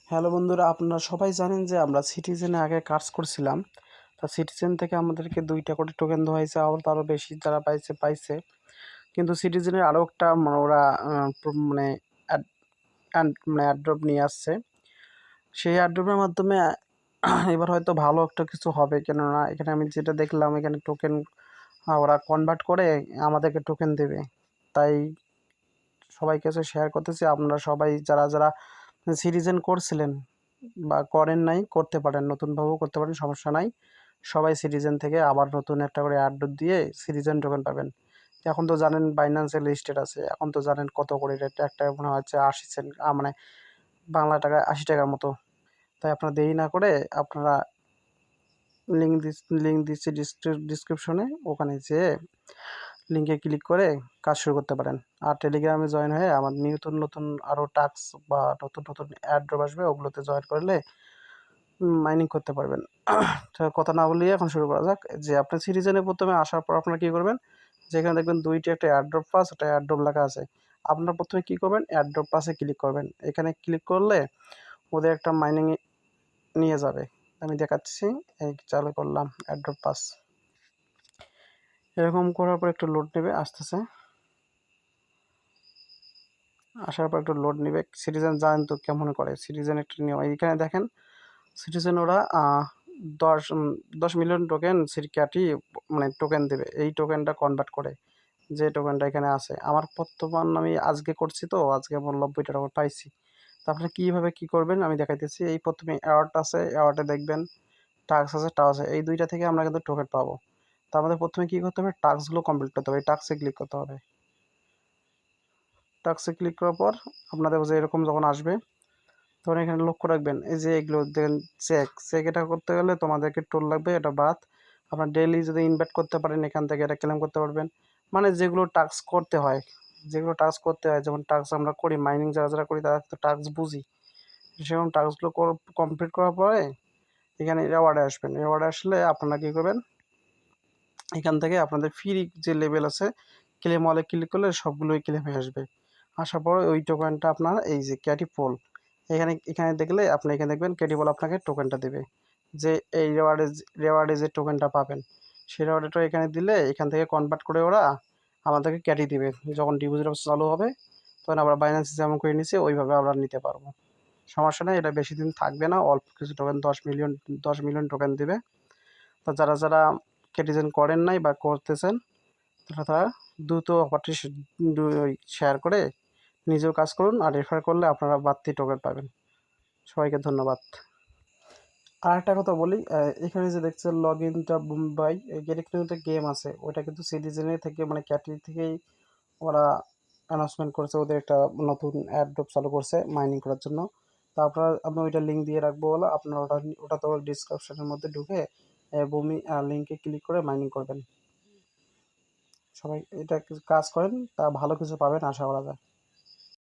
Hello বন্ধুরা, আপনারা সবাই জানেন যে আমরা সিটিজেনে আগে কাজ করছিলাম। তা সিটিজেন থেকে আমাদেরকে 2টা করে টোকেন দেওয়া হয়েছে, আবার তারও বেশি যারা পাইছে পাইছে। কিন্তু সিটিজেনের আরও একটা ওরা মানে অ্যাড্রপ নিয়ে আসছে। সেই অ্যাড্রপের মাধ্যমে এবার হয়তো ভালো একটা কিছু হবে, কেননা এখানে আমি যেটা দেখলাম এখানে টোকেন ওরা কনভার্ট করে আমাদেরকে টোকেন দেবে। তাই সবাই কাছে শেয়ার করতেছি, আপনারা সবাই যারা যারা সিটিজেন করছিলেন বা করেন নাই, করতে পারেন, নতুনভাবেও করতে পারেন, সমস্যা নাই। সবাই সিটিজেন থেকে আবার নতুন একটা করে অ্যাড দিয়ে সিটিজেন টোকেন পাবেন। এখন তো জানেন বাইন্যান্সে লিস্টেড আছে, এখন তো জানেন কত করে রেট, একটা মনে হচ্ছে 80 সেন্ট, মানে বাংলা টাকায় 80 টাকার মতো। তাই আপনারা দেরি না করে আপনারা লিঙ্ক দিচ্ছি ডিসক্রিপশনে, ওখানে যেয়ে লিঙ্কে ক্লিক করে কাজ শুরু করতে পারেন। আর টেলিগ্রামে জয়েন হয়ে আমার নতুন নতুন আরও টাস্ক বা নতুন নতুন অ্যাড ড্রপ আসবে, ওগুলোতে জয়েন করলে মাইনিং করতে পারবেন। তো কথা না বলিয়ে এখন শুরু করা যাক। যে আপনি সিটিজেনে প্রথমে আসার পর আপনারা কী করবেন, যেখানে দেখবেন দুইটি একটা এয়ারড্রপ পাস, একটা এয়ারড্রপ লেখা আছে। আপনারা প্রথমে কী করবেন, এয়ারড্রপ পাসে ক্লিক করবেন। এখানে ক্লিক করলে ওদের একটা মাইনিং নিয়ে যাবে। আমি দেখাচ্ছি, এই চালু করলাম এয়ারড্রপ পাস। এরকম করার পর একটু লোড নেবে, আসতেছে। আসার পর একটু লোড নেবে। সিটিজেন জানেন তো কেমন করে, সিটিজেন একটা নিয়ম। এইখানে দেখেন সিটিজেন ওরা 10 মিলিয়ন টোকেন সিরক্যাটি মানে টোকেন দেবে। এই টোকেনটা কনভার্ট করে যে টোকেনটা এখানে আছে, আমার বর্তমান আমি আজকে করছি, তো আজকে আমার 90টা টোকেন পাইছি। তো আপনি কীভাবে কী করবেন আমি দেখাইতেছি। এই প্রথমে অ্যাওয়ার্ড আছে, অ্যাওয়ার্ডে দেখবেন টাস্ক আছে, টাস্ক আছে, এই দুইটা থেকে আমরা কিন্তু টোকেন পাবো। তো আমাদের প্রথমে কী করতে হবে, টাস্কগুলো কমপ্লিট করতে হবে। এই টাস্কে ক্লিক করতে হবে। টাস্কে ক্লিক করার পর আপনাদের যে এরকম যখন আসবে, তখন এখানে লক্ষ্য রাখবেন, এই যে এগুলো দেখেন চেক এটা করতে গেলে তোমাদেরকে টোল লাগবে, এটা বাদ। আপনার ডেইলি যদি ইনভাইট করতে পারেন এখান থেকে এটা ক্লেম করতে পারবেন। মানে যেগুলো টাস্ক করতে হয়, যেমন টাস্ক আমরা করি, মাইনিং যারা যারা করি তারা তো টাস্ক বুঝি। সেরকম টাস্কগুলো কমপ্লিট করার পরে এখানে রেওয়ার্ডে আসবেন। রেওয়ার্ডে আসলে আপনারা কী করবেন, এখান থেকে আপনাদের ফ্রি যে লেভেল আছে ক্লেম ওয়ালে ক্লিক করলে সবগুলোই ক্লেম হয়ে আসবে। আসার পরে ওই টোকেনটা আপনার এই যে ক্যাটি পোল, এখানে দেখলে আপনি এখানে দেখবেন ক্যাটি পোল আপনাকে টোকেনটা দেবে। যে এই রেওয়ার্ডে যে টোকেনটা পাবেন, সেই রেওয়ার্ডটা এখানে দিলে এখান থেকে কনভার্ট করে ওরা আমাদেরকে ক্যাটি দিবে। যখন ডিপোজিট অবস্থা চালু হবে তখন আমরা বাইন্যান্সে যেমন করে নিচ্ছি ওইভাবে আমরা নিতে পারবো। সমস্যা নেই, এটা বেশি দিন থাকবে না, অল্প কিছু টোকেন 10 মিলিয়ন টোকেন দিবে। তো যারা যারা ক্যাটিজেন করেন নাই বা করতেছেন তারা দ্রুত অফারটি শেয়ার করে নিজেও কাজ করুন, আর রেফার করলে আপনারা বাড়তি টোকেন পাবেন। সবাইকে ধন্যবাদ। আর একটা কথা বলি, এখানে যে দেখছেন লগ ইনটা মুম্বাই, এটা কিন্তু একটা গেম আছে, ওইটা কিন্তু সিটিজেনের থেকে মানে ক্যাটাগরি থেকেই ওরা অ্যানাউন্সমেন্ট করেছে, ওদের একটা নতুন অ্যাড্রপ চালু করছে মাইনিং করার জন্য। তো আমি ওইটা লিঙ্ক দিয়ে রাখবো, হলো আপনারা ওটা তো ডিসক্রিপশনের মধ্যে ঢুকে বমি লিঙ্কে ক্লিক করে মাইনিং করবেন। সবাই এটা কাজ করেন, তা ভালো কিছু পাবেন আশা করা যায়।